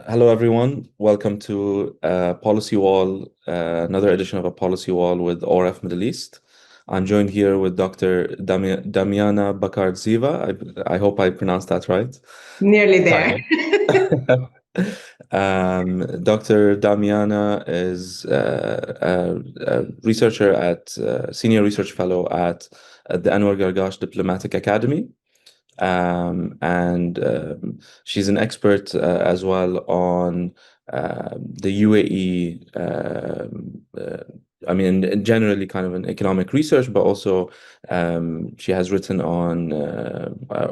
Hello, everyone. Welcome to Policy Wall, another edition of a Policy Wall with ORF Middle East. I'm joined here with Dr. Damyana Bakardzhieva. I hope I pronounced that right. Nearly there. Kind of. Dr. Damyana is a researcher senior research fellow at the Anwar Gargash Diplomatic Academy. And she's an expert as well on the UAE. I mean, generally kind of an economic research, but also she has written on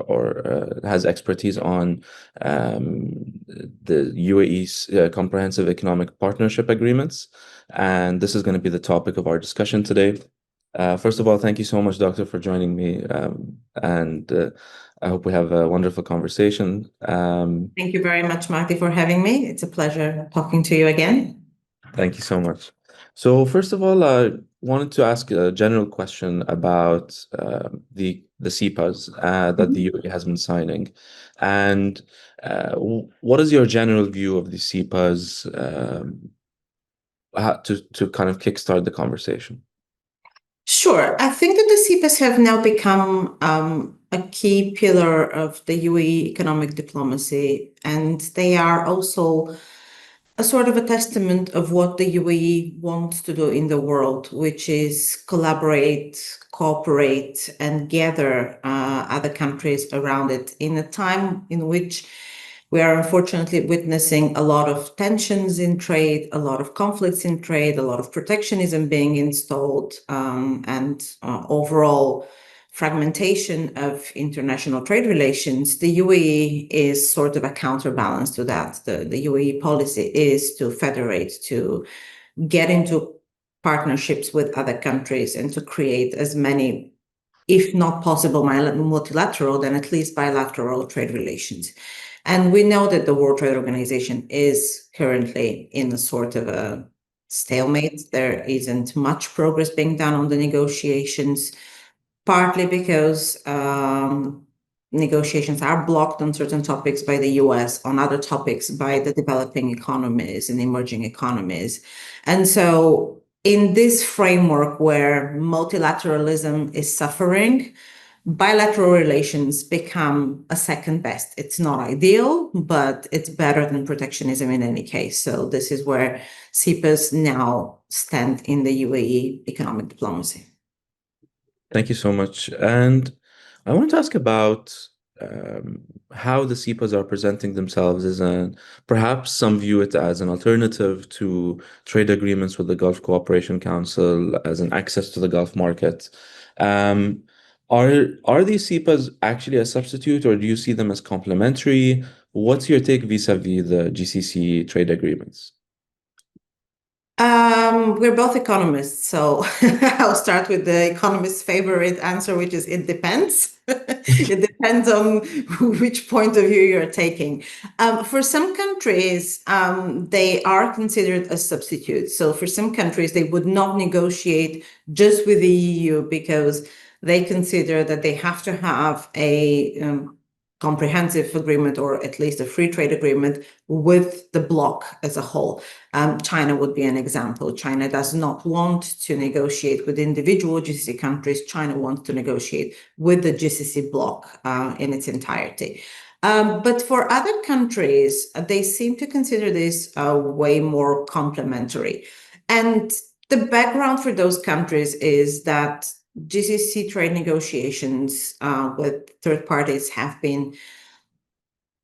or has expertise on the UAE's comprehensive economic partnership agreements. And this is going to be the topic of our discussion today. First of all, thank you so much, Doctor, for joining me. And I hope we have a wonderful conversation. Thank you very much, Mahdi, for having me. It's a pleasure talking to you again. Thank you so much. So, first of all, I wanted to ask a general question about the CEPAs that the UAE has been signing, and what is your general view of the CEPAs to kind of kickstart the conversation? Sure. I think that the CEPAs have now become a key pillar of the UAE economic diplomacy, and they are also a sort of a testament of what the UAE wants to do in the world, which is collaborate, cooperate, and gather other countries around it in a time in which we are unfortunately witnessing a lot of tensions in trade, a lot of conflicts in trade, a lot of protectionism being installed, and overall fragmentation of international trade relations. The UAE is sort of a counterbalance to that. The UAE policy is to federate, to get into partnerships with other countries and to create as many, if not possible multilateral, then at least bilateral trade relations. And we know that the World Trade Organization is currently in a sort of a stalemate. There isn't much progress being done on the negotiations, partly because negotiations are blocked on certain topics by the US, on other topics by the developing economies and emerging economies. And so in this framework where multilateralism is suffering, bilateral relations become a second best. It's not ideal, but it's better than protectionism in any case. So this is where CEPAs now stand in the UAE economic diplomacy. Thank you so much. And I want to ask about how the CEPAs are presenting themselves perhaps some view it as an alternative to trade agreements with the Gulf Cooperation Council, as an access to the Gulf market. Um, are these CEPAs actually a substitute, or do you see them as complementary? What's your take vis-a-vis the GCC trade agreements? We're both economists, so I'll start with the economist's favorite answer, which is it depends. It depends on which point of view you're taking. For some countries, they are considered a substitute. So for some countries, they would not negotiate just with the EU because they consider that they have to have a comprehensive agreement, or at least a free trade agreement with the bloc as a whole. China would be an example. China does not want to negotiate with individual GCC countries. China wants to negotiate with the GCC bloc in its entirety. But for other countries, they seem to consider this way more complementary. And the background for those countries is that GCC trade negotiations with third parties have been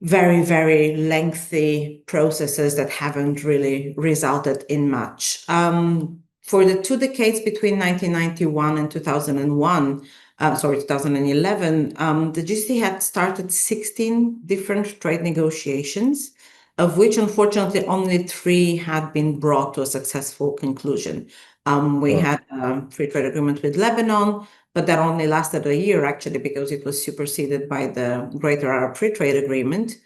very, very lengthy processes that haven't really resulted in much. For the 2 decades between 1991 and 2011, the GCC had started 16 different trade negotiations, of which unfortunately only 3 had been brought to a successful conclusion. We Wow. had a free trade agreement with Lebanon, but that only lasted a year actually because it was superseded by the Greater Arab Free Trade Agreement.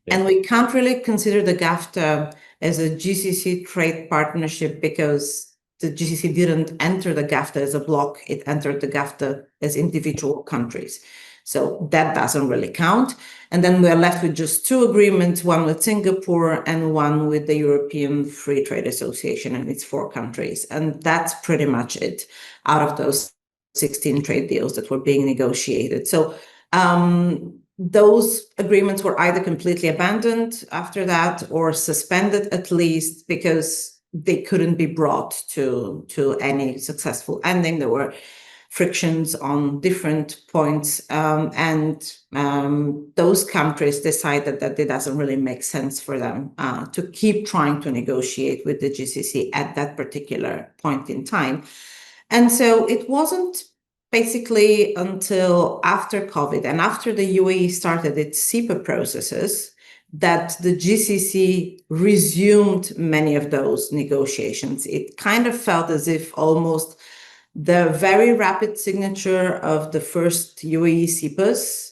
Yeah. And we can't really consider the GAFTA as a GCC trade partnership because the GCC didn't enter the GAFTA as a bloc, it entered the GAFTA as individual countries. So that doesn't really count. And then we're left with just two agreements, one with Singapore and one with the European Free Trade Association, and it's 4 countries. And that's pretty much it out of those 16 trade deals that were being negotiated. So those agreements were either completely abandoned after that or suspended at least because they couldn't be brought to any successful ending. There were frictions on different points, and those countries decided that it doesn't really make sense for them to keep trying to negotiate with the GCC at that particular point in time. And so it wasn't basically until after COVID and after the UAE started its CEPA processes that the GCC resumed many of those negotiations. It kind of felt as if almost the very rapid signature of the first UAE CEPAs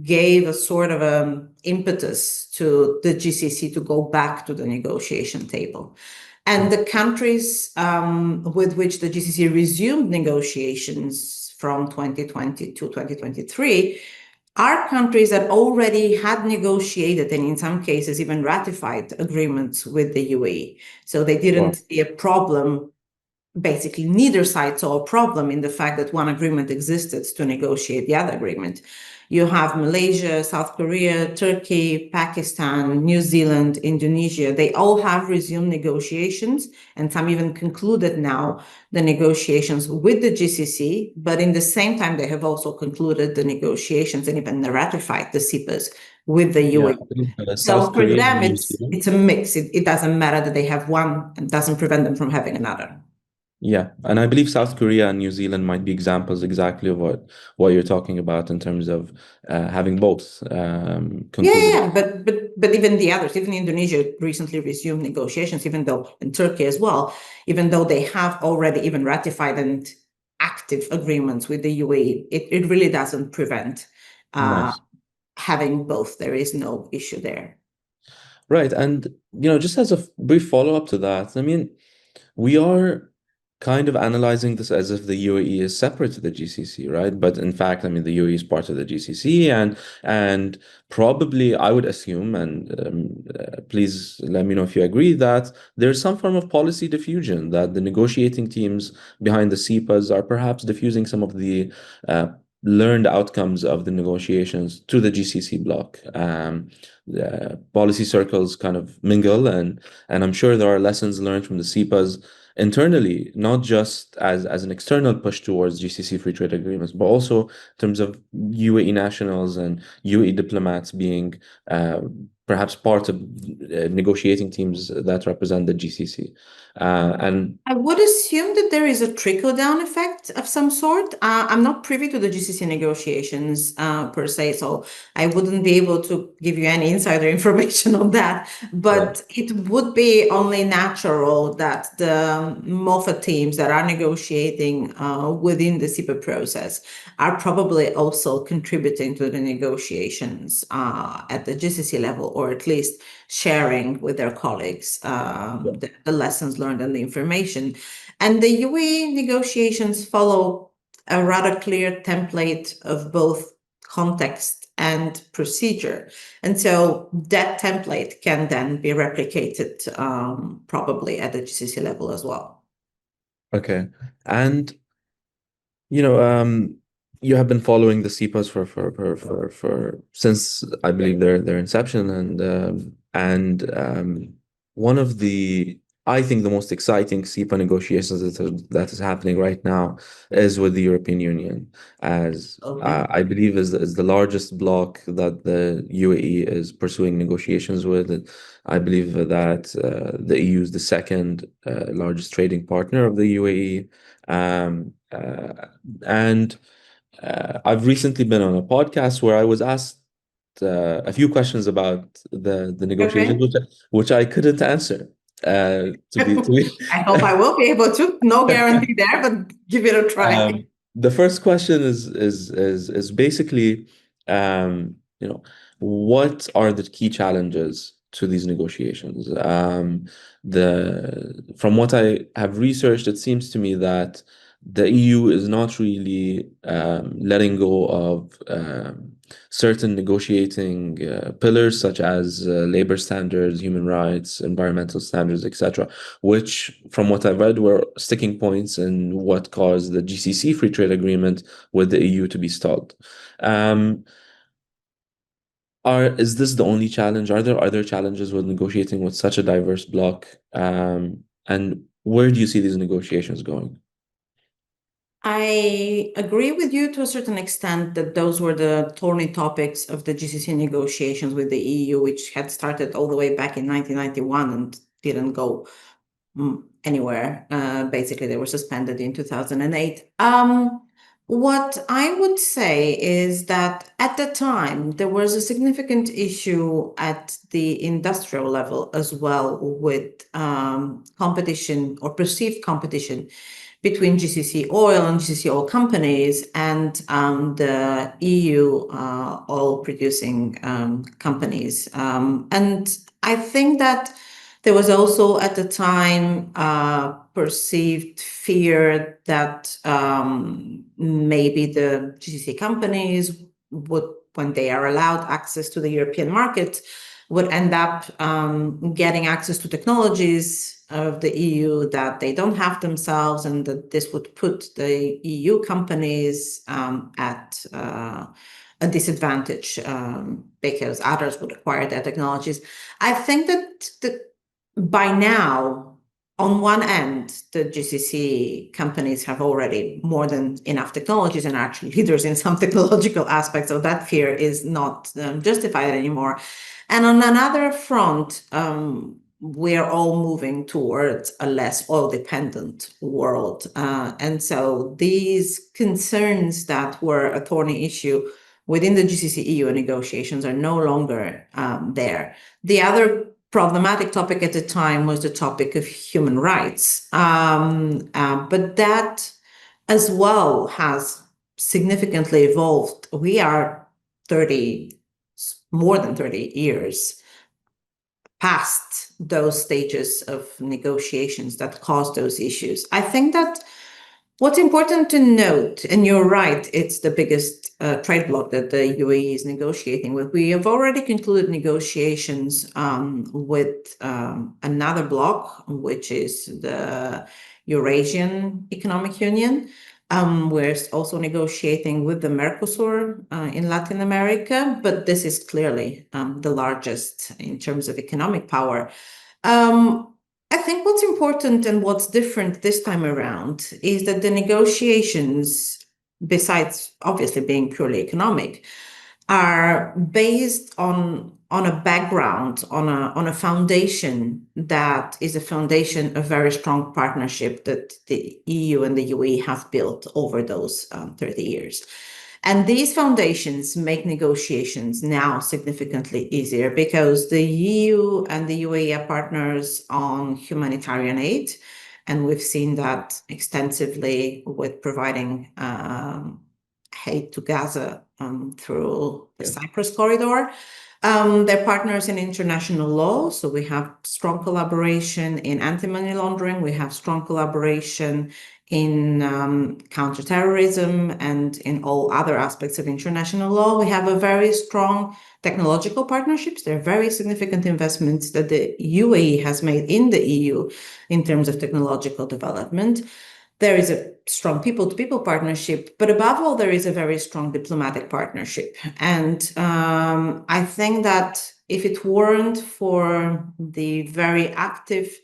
gave a sort of impetus to the GCC to go back to the negotiation table. And the countries with which the GCC resumed negotiations from 2020 to 2023 are countries that already had negotiated and in some cases even ratified agreements with the UAE. So they didn't see a problem. Basically, neither side saw a problem in the fact that one agreement existed to negotiate the other agreement. You have Malaysia, South Korea, Turkey, Pakistan, New Zealand, Indonesia. They all have resumed negotiations, and some even concluded now the negotiations with the GCC. But in the same time, they have also concluded the negotiations and even ratified the CEPAs with the UAE. So South for Korea and them, New Zealand. it's a mix. It doesn't matter that they have one, and doesn't prevent them from having another. Yeah, and I believe South Korea and New Zealand might be examples exactly of what you're talking about in terms of having both concluded. Yeah, but even the others, even Indonesia recently resumed negotiations, even though in Turkey as well, even though they have already even ratified and active agreements with the UAE, it really doesn't prevent Nice. having both. There is no issue there. Right. And, just as a brief follow-up to that, I mean, we are kind of analyzing this as if the UAE is separate to the GCC, right? But in fact, I mean, the UAE is part of the GCC, and probably I would assume, and please let me know if you agree, that there's some form of policy diffusion, that the negotiating teams behind the CEPAs are perhaps diffusing some of the learned outcomes of the negotiations to the GCC bloc. The policy circles kind of mingle, and I'm sure there are lessons learned from the CEPAs internally, not just as an external push towards GCC free trade agreements, but also in terms of UAE nationals and UAE diplomats being perhaps part of negotiating teams that represent the GCC. And I would assume that there is a trickle-down effect of some sort. I'm not privy to the GCC negotiations per se, so I wouldn't be able to give you any insider information on that. But it would be only natural that the MOFA teams that are negotiating within the CEPA process are probably also contributing to the negotiations at the GCC level, or at least sharing with their colleagues the lessons learned and the information. And the UAE negotiations follow a rather clear template of both context and procedure. And so that template can then be replicated probably at the GCC level as well. okay. And you have been following the CEPAs for since I believe their inception, and one of the I think the most exciting CEPA negotiations that is happening right now is with the European Union, as Okay. I believe is the largest bloc that the UAE is pursuing negotiations with. I believe that the EU is the second largest trading partner of the UAE. And I've recently been on a podcast where I was asked a few questions about the negotiations, Okay. which I couldn't answer. I hope I will be able to. No guarantee there, but give it a try. The first question is basically, what are the key challenges to these negotiations? From what I have researched, it seems to me that the EU is not really letting go of certain negotiating pillars such as labor standards, human rights, environmental standards, etc., which, from what I've read, were sticking points in what caused the GCC Free Trade Agreement with the EU to be stalled. Um, is this the only challenge? Are there other challenges with negotiating with such a diverse bloc? And where do you see these negotiations going? I agree with you to a certain extent that those were the thorny topics of the GCC negotiations with the EU, which had started all the way back in 1991 and didn't go anywhere. Basically, they were suspended in 2008. What I would say is that at the time, there was a significant issue at the industrial level as well with competition or perceived competition between GCC oil and GCC oil companies and the EU oil producing companies. And I think that there was also at the time perceived fear that maybe the GCC companies would, when they are allowed access to the European market, would end up getting access to technologies of the EU that they don't have themselves, and that this would put the EU companies at a disadvantage because others would acquire their technologies. I think that by now, on one end, the GCC companies have already more than enough technologies and are actually leaders in some technological aspects, so that fear is not justified anymore. And on another front, we're all moving towards a less oil-dependent world. And so these concerns that were a thorny issue within the GCC-EU negotiations are no longer there. The other problematic topic at the time was the topic of human rights. But that as well has significantly evolved. We are more than 30 years past those stages of negotiations that caused those issues. I think that what's important to note, and you're right, it's the biggest trade bloc that the UAE is negotiating with. We have already concluded negotiations with another bloc, which is the Eurasian Economic Union. We're also negotiating with the Mercosur in Latin America, but this is clearly the largest in terms of economic power. I think what's important and what's different this time around is that the negotiations, besides obviously being purely economic, are based on a background, on a foundation that is a foundation of very strong partnership that the EU and the UAE have built over those 30 years. And these foundations make negotiations now significantly easier because the EU and the UAE are partners on humanitarian aid. And we've seen that extensively with providing aid to Gaza through the Cyprus corridor. They're partners in international law. So we have strong collaboration in anti-money laundering. We have strong collaboration in counterterrorism and in all other aspects of international law. We have a very strong technological partnerships. There are very significant investments that the UAE has made in the EU in terms of technological development. There is a strong people-to-people partnership, but above all, there is a very strong diplomatic partnership. And I think that if it weren't for the very active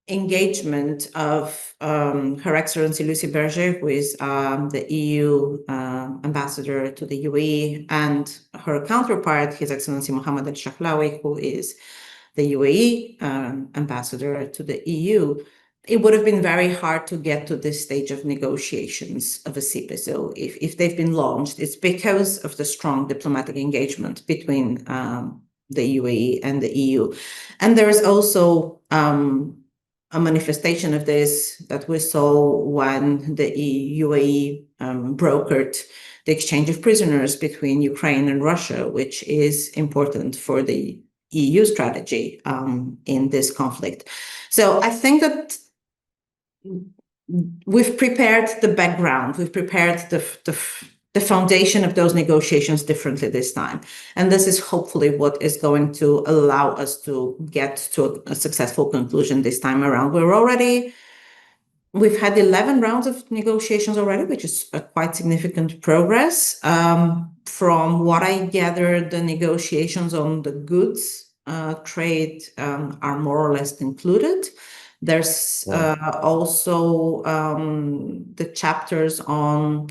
engagement of Her Excellency Lucie Berger, who is the EU ambassador to the UAE, and her counterpart, His Excellency Mohammed Al-Shahlawi, who is the UAE ambassador to the EU, it would have been very hard to get to this stage of negotiations of a CEPA. So if they've been launched, it's because of the strong diplomatic engagement between the UAE and the EU. And there is also a manifestation of this that we saw when the UAE brokered the exchange of prisoners between Ukraine and Russia, which is important for the EU strategy in this conflict. So I think that we've prepared the background, we've prepared the foundation of those negotiations differently this time. And this is hopefully what is going to allow us to get to a successful conclusion this time around. We've had 11 rounds of negotiations already, which is a quite significant progress. From what I gather, the negotiations on the goods trade are more or less concluded. There's also the chapters on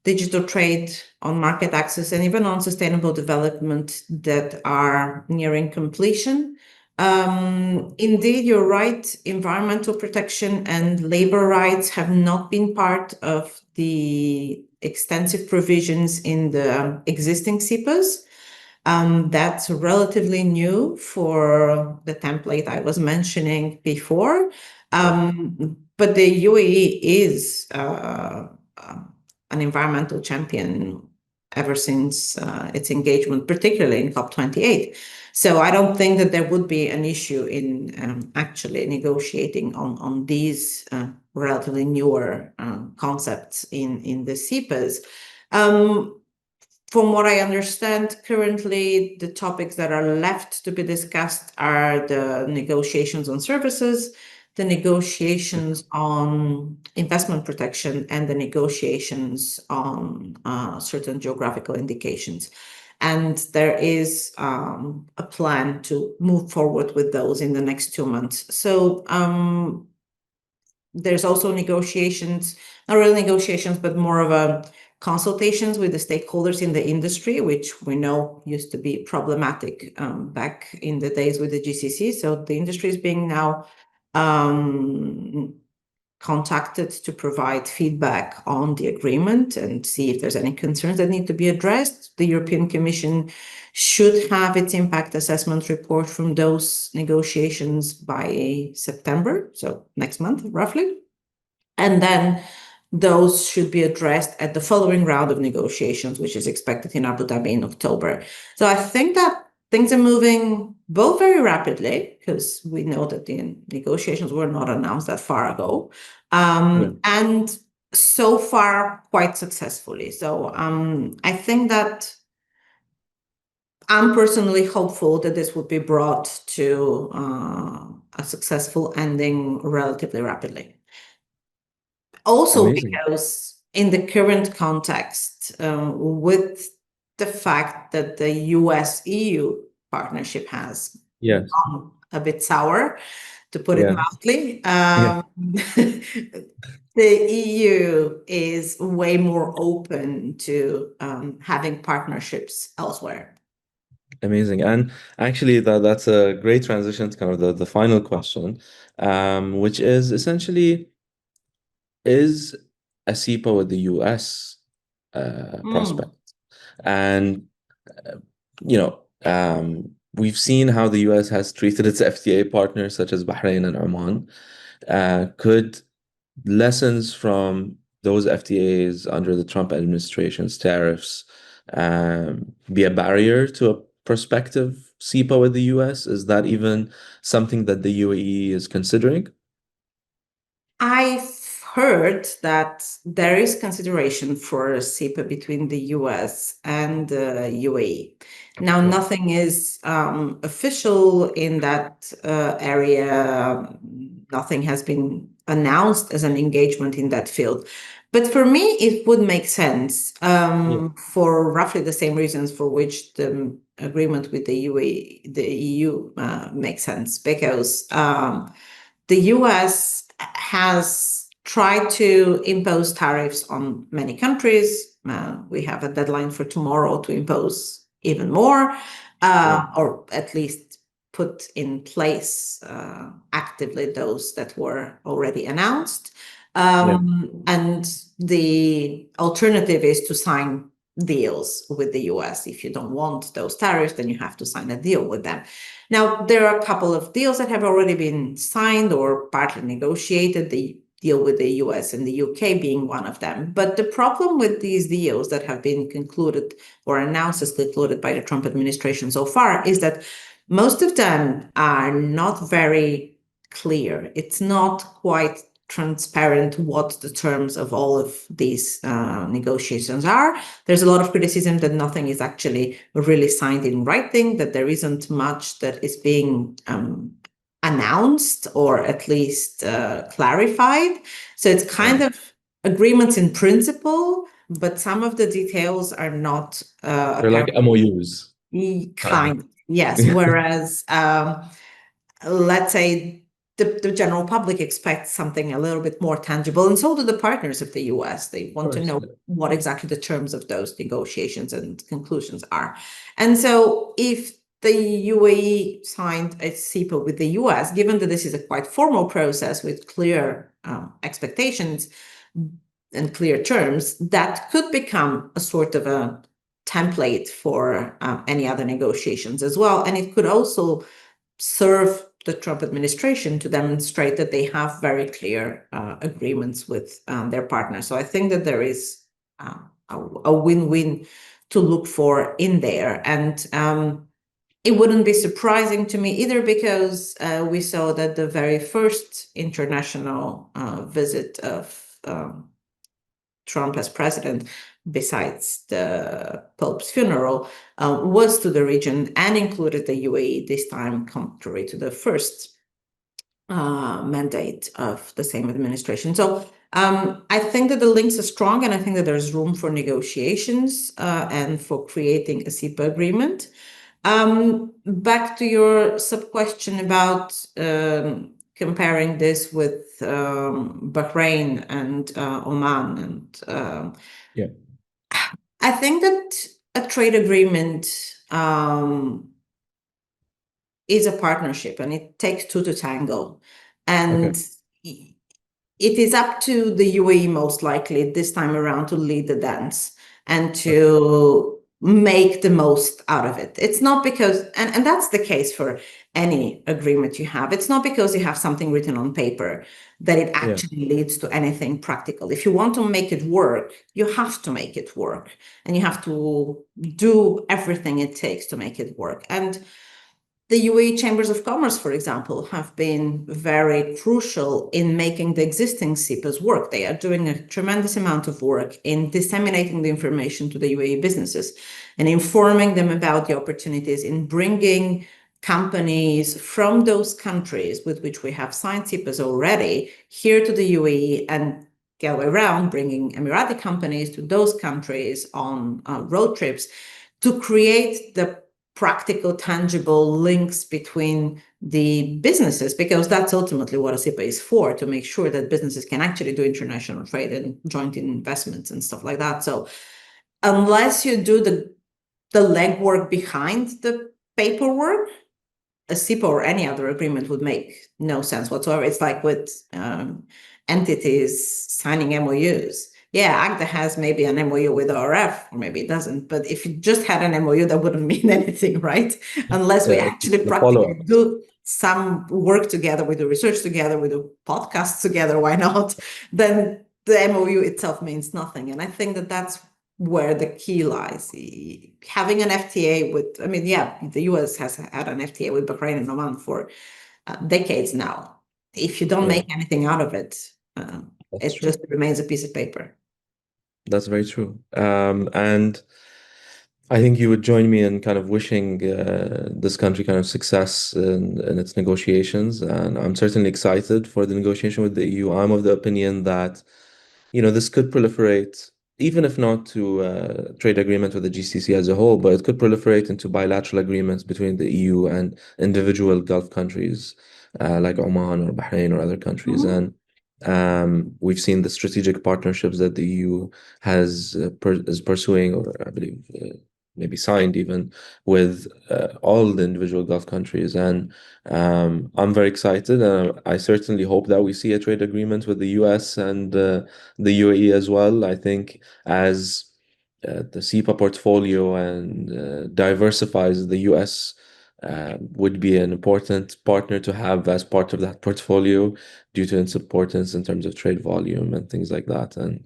digital trade, on market access, and even on sustainable development that are nearing completion. Indeed, you're right, environmental protection and labor rights have not been part of the extensive provisions in the existing CEPAs. That's relatively new for the template I was mentioning before. But the UAE is an environmental champion ever since its engagement, particularly in COP28. So I don't think that there would be an issue in actually negotiating on these relatively newer concepts in the CEPAs. From what I understand, currently the topics that are left to be discussed are the negotiations on services, the negotiations on investment protection, and the negotiations on certain geographical indications. And there is a plan to move forward with those in the next 2 months. So there's also negotiations, not really negotiations, but more of a consultations with the stakeholders in the industry, which we know used to be problematic back in the days with the GCC. So the industry is being now contacted to provide feedback on the agreement and see if there's any concerns that need to be addressed. The European Commission should have its impact assessment report from those negotiations by September, so next month, roughly. And then those should be addressed at the following round of negotiations, which is expected in Abu Dhabi in October. So I think that things are moving both very rapidly, because we know that the negotiations were not announced that far ago, and so far quite successfully. So I think that I'm personally hopeful that this would be brought to a successful ending relatively rapidly. Also, Amazing. because in the current context, with the fact that the US-EU partnership has gone a bit sour, to put it mildly, the EU is way more open to having partnerships elsewhere. Amazing. And actually that's a great transition to kind of the final question, which is essentially, is a CEPA with the US prospect? And we've seen how the US has treated its FTA partners such as Bahrain and Oman. Could lessons from those FTAs under the Trump administration's tariffs be a barrier to a prospective CEPA with the US? Is that even something that the UAE is considering? I've heard that there is consideration for a CEPA between the US and the UAE. Now, nothing is official in that area. Nothing has been announced as an engagement in that field. But for me, it would make sense for roughly the same reasons for which the agreement with the UAE, the EU makes sense, because the US has tried to impose tariffs on many countries. We have a deadline for tomorrow to impose even more, or at least put in place actively those that were already announced. And the alternative is to sign deals with the US. If you don't want those tariffs, then you have to sign a deal with them. Now, there are a couple of deals that have already been signed or partly negotiated, the deal with the US and the UK being one of them. But the problem with these deals that have been concluded or announced as concluded by the Trump administration so far is that most of them are not very clear. It's not quite transparent what the terms of all of these negotiations are. There's a lot of criticism that nothing is actually really signed in writing, that there isn't much that is being announced or at least clarified. So it's kind of agreements in principle, but some of the details are not They're like apparent. MOUs, kind Kind, yes. of. Whereas, let's say the general public expects something a little bit more tangible, and so do the partners of the US. They want to Of know course. what exactly the terms of those negotiations and conclusions are. And so if the UAE signed a CEPA with the US, given that this is a quite formal process with clear expectations and clear terms, that could become a sort of a template for any other negotiations as well. And it could also serve the Trump administration to demonstrate that they have very clear agreements with their partners. So I think that there is a win-win to look for in there. And it wouldn't be surprising to me either, because we saw that the very first international visit of Trump as president, besides the Pope's funeral, was to the region and included the UAE, this time contrary to the first mandate of the same administration. So I think that the links are strong, and I think that there's room for negotiations and for creating a CEPA agreement. Back to your sub-question about comparing this with Bahrain and Oman, and Yeah. I think that a trade agreement is a partnership, and it takes two to tango. Okay. And it is up to the UAE, most likely this time around, to lead the dance and to make the most out of it. It's not because, and that's the case for any agreement you have. It's not because you have something written on paper that it Yeah. actually leads to anything practical. If you want to make it work, you have to make it work, and you have to do everything it takes to make it work. And the UAE Chambers of Commerce, for example, have been very crucial in making the existing CEPAs work. They are doing a tremendous amount of work in disseminating the information to the UAE businesses and informing them about the opportunities in bringing companies from those countries with which we have signed CEPAs already here to the UAE, and the other way around, bringing Emirati companies to those countries on road trips to create the practical, tangible links between the businesses, because that's ultimately what a CEPA is for, to make sure that businesses can actually do international trade and joint investments and stuff like that. So unless you do the legwork behind the paperwork, a CEPA or any other agreement would make no sense whatsoever. It's like with entities signing MOUs. Yeah, ACTA has maybe an MOU with ORF, or maybe it doesn't. But if you just had an MOU, that wouldn't mean anything, right? Unless we Yeah. actually The practically follow-up. do some work together, we do research together, we do podcasts together, why not? Then the MOU itself means nothing. And I think that that's where the key lies. Having an FTA with, I mean, yeah, the US has had an FTA with Bahrain and Oman for decades now. If you don't Yeah, make anything out of it, that's it true. just remains a piece of paper. That's very true. And I think you would join me in kind of wishing this country kind of success in its negotiations. And I'm certainly excited for the negotiation with the EU. I'm of the opinion that, this could proliferate, even if not to a trade agreement with the GCC as a whole, but it could proliferate into bilateral agreements between the EU and individual Gulf countries, like Oman or Bahrain or other countries. Mhm. And we've seen the strategic partnerships that the EU is pursuing, or I believe maybe signed even with all the individual Gulf countries. And I'm very excited. I certainly hope that we see a trade agreement with the US and the UAE as well. I think as the CEPA portfolio and diversifies, the US would be an important partner to have as part of that portfolio due to its importance in terms of trade volume and things like that. And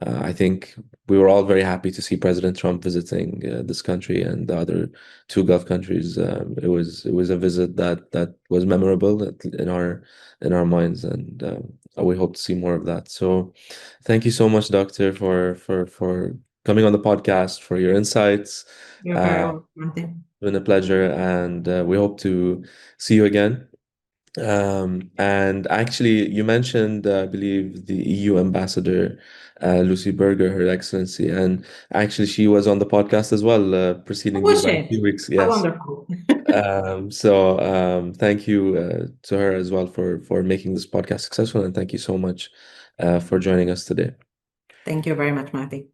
I think we were all very happy to see President Trump visiting this country and the other two Gulf countries. It was a visit that was memorable in our minds, and we hope to see more of that. So, thank you so much, Doctor, for coming on the podcast, for your insights. You're very Uh, welcome, Mahdi. it's been a pleasure, and we hope to see you again. And actually, you mentioned, I believe, the EU ambassador, Lucy Berger, Her Excellency, and actually, she was on the podcast as well, How preceding you was by a she? few weeks. How Yes. wonderful. Thank you to her as well for making this podcast successful, and thank you so much for joining us today. Thank you very much, Mahdi.